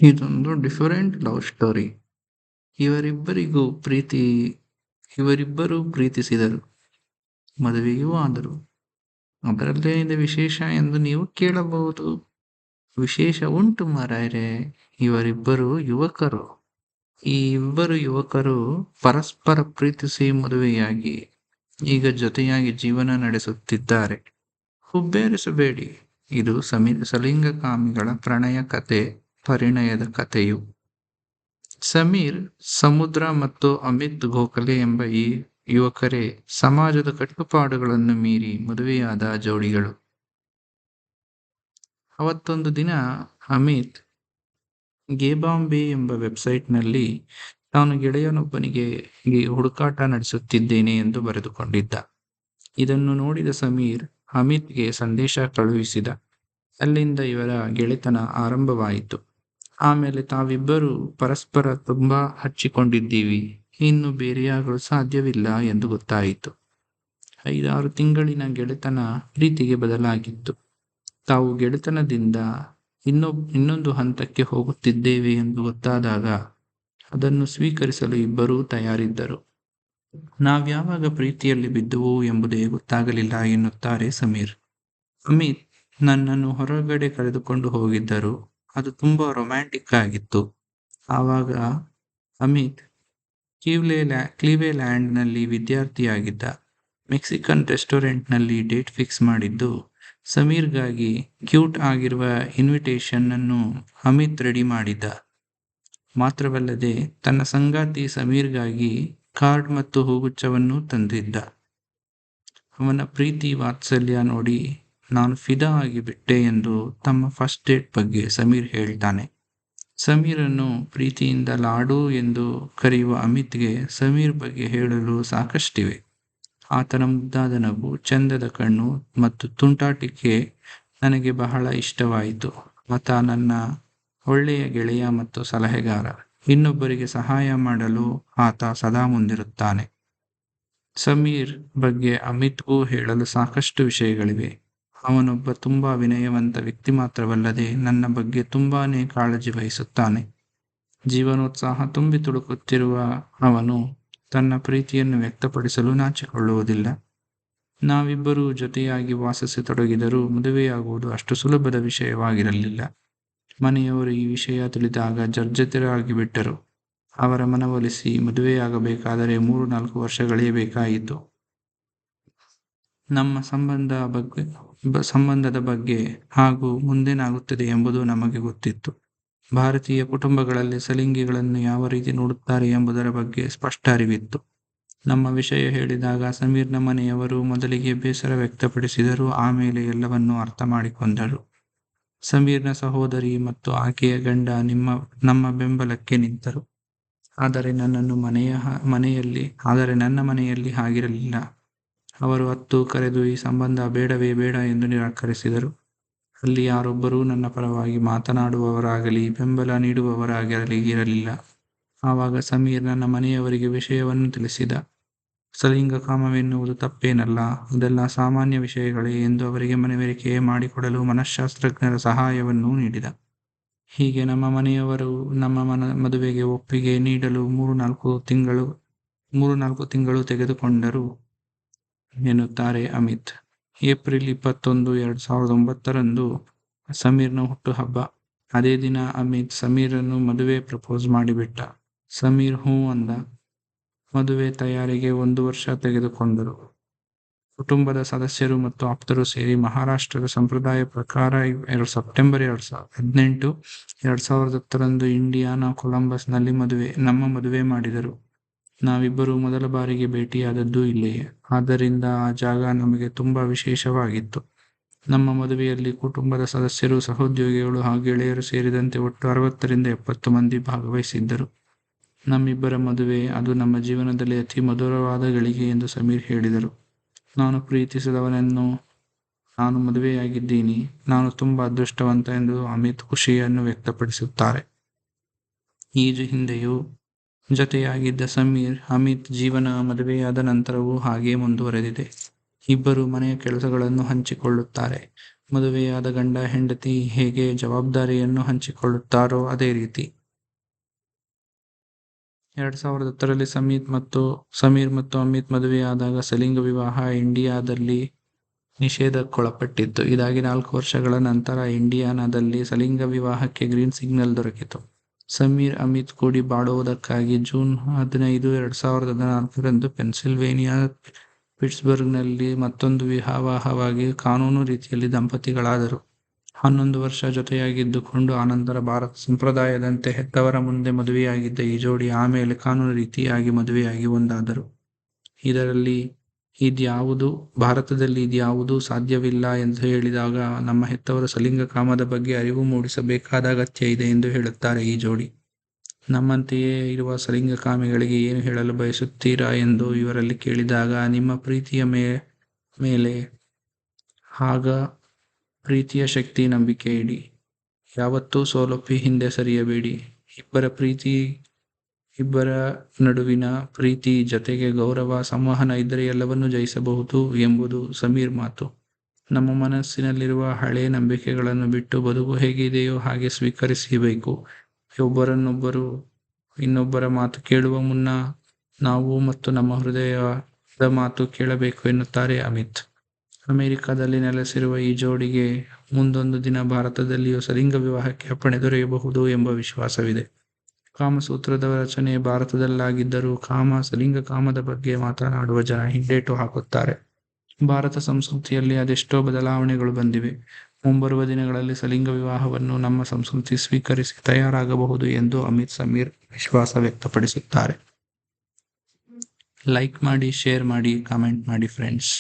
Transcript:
ಇದೊಂದು different love story. ಇವರಿಬ್ಬರಿಗೂ ಪ್ರೀತಿ ಇವರಿಬ್ಬರೂ ಪ್ರೀತಿಸಿದರು, ಮದುವೆಯೂ ಆದರು. ಅದರಲ್ಲೇನಿದೆ ವಿಶೇಷ ಎಂದು ನೀವು ಕೇಳಬಹುದು. ವಿಶೇಷ ಉಂಟು ಮಾರಾಯರೆ. ಇವರಿಬ್ಬರು ಯುವಕರು. ಈ ಇಬ್ಬರು ಯುವಕರು ಪರಸ್ಪರ ಪ್ರೀತಿಸಿ ಮದುವೆಯಾಗಿ ಈಗ ಜೊತೆಯಾಗಿ ಜೀವನ ನಡೆಸುತ್ತಿದ್ದಾರೆ. ಹುಬ್ಬೇರಿಸಬೇಡಿ, ಇದು ಸಲಿಂಗಕಾಮಿಗಳ ಪ್ರಣಯ ಕತೆ, ಪರಿಣಯದ ಕಥೆಯು. ಸಮೀರ್, ಸಮುದ್ರ ಮತ್ತು ಅಮಿತ್ ಗೋಖಲೆ ಎಂಬ ಈ ಯುವಕರೇ ಸಮಾಜದ ಕಟ್ಟುಪಾಡುಗಳನ್ನು ಮೀರಿ ಮದುವೆಯಾದ ಜೋಡಿಗಳು. ಅವತ್ತೊಂದು ದಿನ ಅಮಿತ್ ಗೇಬಾಂಬೆ ಎಂಬ ವೆಬ್ಸೈಟ್ನಲ್ಲಿ ತಾನು ಗೆಳೆಯನೊಬ್ಬನಿಗೆ ಹುಡುಕಾಟ ನಡೆಸುತ್ತಿದ್ದೇನೆ ಎಂದು ಬರೆದುಕೊಂಡಿದ್ದ. ಇದನ್ನು ನೋಡಿದ ಸಮೀರ್ ಅಮಿತ್ಗೆ ಸಂದೇಶ ಕಳುಹಿಸಿದ. ಅಲ್ಲಿಂದ ಇವರ ಗೆಳೆತನ ಆರಂಭವಾಯಿತು. ಆಮೇಲೆ ತಾವಿಬ್ಬರು ಪರಸ್ಪರ ತುಂಬಾ ಹಚ್ಚಿಕೊಂಡಿದ್ದೀವಿ, ಇನ್ನು ಬೇರೆಯಾಗಲು ಸಾಧ್ಯವಿಲ್ಲ ಎಂದು ಗೊತ್ತಾಯಿತು. 5-6 ತಿಂಗಳಿನ ಗೆಳೆತನ ಪ್ರೀತಿಗೆ ಬದಲಾಗಿತ್ತು. ತಾವು ಗೆಳೆತನದಿಂದ ಇನ್ನೊಂದು ಹಂತಕ್ಕೆ ಹೋಗುತ್ತಿದ್ದೇವೆ ಎಂದು ಗೊತ್ತಾದಾಗ ಅದನ್ನು ಸ್ವೀಕರಿಸಲು ಇಬ್ಬರೂ ತಯಾರಿದ್ದರು. ನಾವ್ಯಾವಾಗ ಪ್ರೀತಿಯಲ್ಲಿ ಬಿದ್ದುವು ಎಂಬುದೇ ಗೊತ್ತಾಗಲಿಲ್ಲ ಎನ್ನುತ್ತಾರೆ ಸಮೀರ್. ಅಮಿತ್ ನನ್ನನ್ನು ಹೊರಗಡೆ ಕರೆದುಕೊಂಡು ಹೋಗಿದ್ದರು. ಅದು ತುಂಬಾ ರೊಮ್ಯಾಂಟಿಕ್ ಆಗಿತ್ತು. ಆವಾಗ ಅಮಿತ್ ಕ್ಲೀವೆಲ್ಯಾಂಡ್ನಲ್ಲಿ ವಿದ್ಯಾರ್ಥಿಯಾಗಿದ್ದ. ಮೆಕ್ಸಿಕನ್ ರೆಸ್ಟೋರೆಂಟ್ನಲ್ಲಿ ಡೇಟ್ ಫಿಕ್ಸ್ ಮಾಡಿದ್ದು. ಸಮೀರ್ಗಾಗಿ ಕ್ಯೂಟ್ ಆಗಿರುವ ಇನ್ವಿಟೇಷನ್ ಅನ್ನು ಅಮಿತ್ ರೆಡಿ ಮಾಡಿದ್ದ. ಮಾತ್ರವಲ್ಲದೆ ತನ್ನ ಸಂಗಾತಿ ಸಮೀರ್ಗಾಗಿ ಕಾರ್ಡ್ ಮತ್ತು ಹೂಗುಚ್ಛವನ್ನೂ ತಂದಿದ್ದ. ಅವನ ಪ್ರೀತಿ ವಾತ್ಸಲ್ಯ ನೋಡಿ ನಾನು ಫಿದಾ ಆಗಿಬಿಟ್ಟೆ ಎಂದು ತಮ್ಮ ಫಸ್ಟ್ ಡೇಟ್ ಬಗ್ಗೆ ಸಮೀರ್ ಹೇಳ್ತಾನೆ. ಸಮೀರನ್ನು ಪ್ರೀತಿಯಿಂದ ಲಾಡು ಎಂದು ಕರೆಯುವ ಅಮಿತ್ಗೆ ಸಮೀರ್ ಬಗ್ಗೆ ಹೇಳಲು ಸಾಕಷ್ಟಿವೆ. ಆತನ ಮುದ್ದಾದ ನಗು, ಚಂದದ ಕಣ್ಣು ಮತ್ತು ತುಂಟಾಟಿಕೆ ನನಗೆ ಬಹಳ ಇಷ್ಟವಾಯಿತು. ಆತ ನನ್ನ ಒಳ್ಳೆಯ ಗೆಳೆಯ ಮತ್ತು ಸಲಹೆಗಾರ. ಇನ್ನೊಬ್ಬರಿಗೆ ಸಹಾಯ ಮಾಡಲು ಆತ ಸದಾ ಮುಂದಿರುತ್ತಾನೆ. ಸಮೀರ್ ಬಗ್ಗೆ ಅಮಿತ್ಗೂ ಹೇಳಲು ಸಾಕಷ್ಟು ವಿಷಯಗಳಿವೆ. ಅವನೊಬ್ಬ ತುಂಬಾ ವಿನಯವಂತ ವ್ಯಕ್ತಿ ಮಾತ್ರವಲ್ಲದೆ ನನ್ನ ಬಗ್ಗೆ ತುಂಬಾನೇ ಕಾಳಜಿ ವಹಿಸುತ್ತಾನೆ. ಜೀವನೋತ್ಸಾಹ ತುಂಬಿ ತುಳುಕುತ್ತಿರುವ ಅವನು ತನ್ನ ಪ್ರೀತಿಯನ್ನು ವ್ಯಕ್ತಪಡಿಸಲು ನಾಚಿಕೊಳ್ಳುವುದಿಲ್ಲ. ನಾವಿಬ್ಬರೂ ಜೊತೆಯಾಗಿ ವಾಸಿಸತೊಡಗಿದರೂ ಮದುವೆಯಾಗುವುದು ಅಷ್ಟು ಸುಲಭದ ವಿಷಯವಾಗಿರಲಿಲ್ಲ. ಮನೆಯವರು ಈ ವಿಷಯ ತಿಳಿದಾಗ ಜರ್ಜರಿತರಾಗಿಬಿಟ್ಟರು. ಅವರ ಮನವೊಲಿಸಿ ಮದುವೆಯಾಗಬೇಕಾದರೆ 3-4 ವರ್ಷ ಕಳೆಯಬೇಕಾಯಿತು. ನಮ್ಮ ಸಂಬಂಧದ ಬಗ್ಗೆ ಹಾಗೂ ಮುಂದೇನಾಗುತ್ತದೆ ಎಂಬುದು ನಮಗೆ ಗೊತ್ತಿತ್ತು. ಭಾರತೀಯ ಕುಟುಂಬಗಳಲ್ಲಿ ಸಲಿಂಗಿಗಳನ್ನು ಯಾವ ರೀತಿ ನೋಡುತ್ತಾರೆ ಎಂಬುದರ ಬಗ್ಗೆ ಸ್ಪಷ್ಟ ಅರಿವಿತ್ತು. ನಮ್ಮ ವಿಷಯ ಹೇಳಿದಾಗ ಸಮೀರ್ನ ಮನೆಯವರು ಮೊದಲಿಗೆ ಬೇಸರ ವ್ಯಕ್ತಪಡಿಸಿದರು. ಆಮೇಲೆ ಎಲ್ಲವನ್ನೂ ಅರ್ಥ ಮಾಡಿಕೊಂಡರು. ಸಮೀರ್ನ ಸಹೋದರಿ ಮತ್ತು ಆಕೆಯ ಗಂಡ ನಮ್ಮ ಬೆಂಬಲಕ್ಕೆ ನಿಂತರು. ಆದರೆ ನನ್ನ ಮನೆಯಲ್ಲಿ ಹಾಗಿರಲಿಲ್ಲ. ಅವರು ಅತ್ತು ಕರೆದು ಈ ಸಂಬಂಧ ಬೇಡವೇ ಬೇಡ ಎಂದು ನಿರಾಕರಿಸಿದರು. ಅಲ್ಲಿ ಯಾರೊಬ್ಬರೂ ನನ್ನ ಪರವಾಗಿ ಮಾತನಾಡುವವರಾಗಲಿ ಬೆಂಬಲ ನೀಡುವವರಾಗಲಿ ಇರಲಿಲ್ಲ. ಆವಾಗ ಸಮೀರ್ ನನ್ನ ಮನೆಯವರಿಗೆ ವಿಷಯವನ್ನು ತಿಳಿಸಿದ. ಸಲಿಂಗಕಾಮವೆನ್ನುವುದು ತಪ್ಪೇನಲ್ಲ, ಇದೆಲ್ಲ ಸಾಮಾನ್ಯ ವಿಷಯಗಳೇ ಎಂದು ಅವರಿಗೆ ಮನವರಿಕೆ ಮಾಡಿಕೊಡಲು ಮನಃಶಾಸ್ತ್ರಜ್ಞರ ಸಹಾಯವನ್ನೂ ನೀಡಿದ. ಹೀಗೆ ನಮ್ಮ ಮನೆಯವರು ನಮ್ಮ ಮದುವೆಗೆ ಒಪ್ಪಿಗೆ ನೀಡಲು 3-4 ತಿಂಗಳು ತೆಗೆದುಕೊಂಡರು ಎನ್ನುತ್ತಾರೆ ಅಮಿತ್. ಏಪ್ರಿಲ್ 21, 2009 ಸಮೀರ್ನ ಹುಟ್ಟುಹಬ್ಬ. ಅದೇ ದಿನ ಅಮಿತ್ ಸಮೀರನ್ನು ಮದುವೆ ಪ್ರಪೋಸ್ ಮಾಡಿಬಿಟ್ಟ. ಸಮೀರ್ ಹೂ ಅಂದ. ಮದುವೆ ತಯಾರಿಗೆ 1 ವರ್ಷ ತೆಗೆದುಕೊಂಡರು. ಕುಟುಂಬದ ಸದಸ್ಯರು ಮತ್ತು ಆಪ್ತರು ಸೇರಿ ಮಹಾರಾಷ್ಟ್ರದ ಸಂಪ್ರದಾಯ ಪ್ರಕಾರ ಸೆಪ್ಟೆಂಬರ್ 18, 2010 ಇಂಡಿಯಾನಾ ಕೊಲಂಬಸ್ನಲ್ಲಿ ನಮ್ಮ ಮದುವೆ ಮಾಡಿದರು. ನಾವಿಬ್ಬರೂ ಮೊದಲ ಬಾರಿಗೆ ಭೇಟಿಯಾದದ್ದು ಇಲ್ಲಿಯೇ. ಆದ್ದರಿಂದ ಆ ಜಾಗ ನಮಗೆ ತುಂಬಾ ವಿಶೇಷವಾಗಿತ್ತು. ನಮ್ಮ ಮದುವೆಯಲ್ಲಿ ಕುಟುಂಬದ ಸದಸ್ಯರು, ಸಹೋದ್ಯೋಗಿಗಳು ಹಾಗೂ ಗೆಳೆಯರು ಸೇರಿದಂತೆ ಒಟ್ಟು 60-70 ಮಂದಿ ಭಾಗವಹಿಸಿದ್ದರು. ನಮ್ಮಿಬ್ಬರ ಮದುವೆ ಅದು ನಮ್ಮ ಜೀವನದಲ್ಲಿ ಅತಿ ಮಧುರವಾದ ಗಳಿಗೆ ಎಂದು ಸಮೀರ್ ಹೇಳಿದರು. ನಾನು ಪ್ರೀತಿಸಿದವನನ್ನು ನಾನು ಮದುವೆಯಾಗಿದ್ದೀನಿ. ನಾನು ತುಂಬಾ ಅದೃಷ್ಟವಂತ ಎಂದು ಅಮಿತ್ ಖುಷಿಯನ್ನು ವ್ಯಕ್ತಪಡಿಸುತ್ತಾರೆ. ಈ ಹಿಂದೆಯೂ ಜೊತೆಯಾಗಿದ್ದ ಸಮೀರ್ ಅಮಿತ್ ಜೀವನ ಮದುವೆಯಾದ ನಂತರವೂ ಹಾಗೇ ಮುಂದುವರೆದಿದೆ. ಇಬ್ಬರು ಮನೆಯ ಕೆಲಸಗಳನ್ನು ಹಂಚಿಕೊಳ್ಳುತ್ತಾರೆ. ಮದುವೆಯಾದ ಗಂಡ ಹೆಂಡತಿ ಹೇಗೆ ಜವಾಬ್ದಾರಿಯನ್ನು ಹಂಚಿಕೊಳ್ಳುತ್ತಾರೋ ಅದೇ ರೀತಿ. 2010ರಲ್ಲಿ ಸಮೀರ್ ಮತ್ತು ಅಮಿತ್ ಮದುವೆಯಾದಾಗ ಸಲಿಂಗ ವಿವಾಹ ಇಂಡಿಯಾದಲ್ಲಿ ನಿಷೇಧಕ್ಕೊಳಪಟ್ಟಿತ್ತು. ಇದಾಗಿ 4 ವರ್ಷಗಳ ನಂತರ ಇಂಡಿಯಾನಾದಲ್ಲಿ ಸಲಿಂಗ ವಿವಾಹಕ್ಕೆ ಗ್ರೀನ್ ಸಿಗ್ನಲ್ ದೊರಕಿತು. ಸಮೀರ್ ಅಮಿತ್ ಕೂಡಿ ಬಾಳುವುದಕ್ಕಾಗಿ ಜೂನ್ 15, 2014ರಂದು ಪೆನ್ಸಿಲ್ವೇನಿಯಾದ ಪಿಟ್ಸ್ಬರ್ಗ್ನಲ್ಲಿ ಮತ್ತೊಂದು ವಿವಾಹವಾಗಿ ಕಾನೂನು ರೀತಿಯಲ್ಲಿ ದಂಪತಿಗಳಾದರು. 11 ವರ್ಷ ಜೊತೆಯಾಗಿದ್ದುಕೊಂಡು ಆನಂತರ ಭಾರತ ಸಂಪ್ರದಾಯದಂತೆ ಹೆತ್ತವರ ಮುಂದೆ ಮದುವೆಯಾಗಿದ್ದ ಈ ಜೋಡಿ ಆಮೇಲೆ ಕಾನೂನು ರೀತಿಯಾಗಿ ಮದುವೆಯಾಗಿ ಒಂದಾದರು. ಭಾರತದಲ್ಲಿ ಇದ್ಯಾವುದೂ ಸಾಧ್ಯವಿಲ್ಲ ಎಂದು ಹೇಳಿದಾಗ ನಮ್ಮ ಹೆತ್ತವರು ಸಲಿಂಗಕಾಮದ ಬಗ್ಗೆ ಅರಿವು ಮೂಡಿಸಬೇಕಾದ ಅಗತ್ಯ ಇದೆ ಎಂದು ಹೇಳುತ್ತಾರೆ ಈ ಜೋಡಿ. ನಮ್ಮಂತೆಯೇ ಇರುವ ಸಲಿಂಗಕಾಮಿಗಳಿಗೆ ಏನು ಹೇಳಲು ಬಯಸುತ್ತೀರಾ ಎಂದು ಇವರಲ್ಲಿ ಕೇಳಿದಾಗ, ನಿಮ್ಮ ಪ್ರೀತಿಯ ಮೇಲೆ ಆಗ ಪ್ರೀತಿಯ ಶಕ್ತಿ ನಂಬಿಕೆ ಇಡಿ. ಯಾವತ್ತೂ ಸೋಲೊಪ್ಪಿ ಹಿಂದೆ ಸರಿಯಬೇಡಿ. ಇಬ್ಬರ ನಡುವಿನ ಪ್ರೀತಿ, ಜತೆಗೆ ಗೌರವ, ಸಂವಹನ ಇದ್ದರೆ ಎಲ್ಲವನ್ನೂ ಜಯಿಸಬಹುದು ಎಂಬುದು ಸಮೀರ್ ಮಾತು. ನಮ್ಮ ಮನಸ್ಸಿನಲ್ಲಿರುವ ಹಳೇ ನಂಬಿಕೆಗಳನ್ನು ಬಿಟ್ಟು ಬದುಕು ಹೇಗಿದೆಯೋ ಹಾಗೆ ಸ್ವೀಕರಿಸಬೇಕು. ಇನ್ನೊಬ್ಬರ ಮಾತು ಕೇಳುವ ಮುನ್ನ ನಾವು ಮತ್ತು ನಮ್ಮ ಹೃದಯದ ಮಾತು ಕೇಳಬೇಕು ಎನ್ನುತ್ತಾರೆ ಅಮಿತ್. ಅಮೆರಿಕದಲ್ಲಿ ನೆಲೆಸಿರುವ ಈ ಜೋಡಿಗೆ ಮುಂದೊಂದು ದಿನ ಭಾರತದಲ್ಲಿಯೂ ಸಲಿಂಗ ವಿವಾಹಕ್ಕೆ ಅಪ್ಪಣೆ ದೊರೆಯಬಹುದು ಎಂಬ ವಿಶ್ವಾಸವಿದೆ. ಕಾಮಸೂತ್ರದ ರಚನೆ ಭಾರತದಲ್ಲಾಗಿದ್ದರೂ ಸಲಿಂಗಕಾಮದ ಬಗ್ಗೆ ಮಾತನಾಡುವ ಜನ ಹಿಂದೇಟು ಹಾಕುತ್ತಾರೆ. ಭಾರತ ಸಂಸ್ಕೃತಿಯಲ್ಲಿ ಅದೆಷ್ಟೋ ಬದಲಾವಣೆಗಳು ಬಂದಿವೆ. ಮುಂಬರುವ ದಿನಗಳಲ್ಲಿ ಸಲಿಂಗ ವಿವಾಹವನ್ನು ನಮ್ಮ ಸಂಸ್ಕೃತಿ ಸ್ವೀಕರಿಸಿ ತಯಾರಾಗಬಹುದು ಎಂದು ಅಮಿತ್ ಸಮೀರ್ ವಿಶ್ವಾಸ ವ್ಯಕ್ತಪಡಿಸುತ್ತಾರೆ. ಲೈಕ್ ಮಾಡಿ, ಶೇರ್ ಮಾಡಿ, ಕಾಮೆಂಟ್ ಮಾಡಿ ಫ್ರೆಂಡ್ಸ್.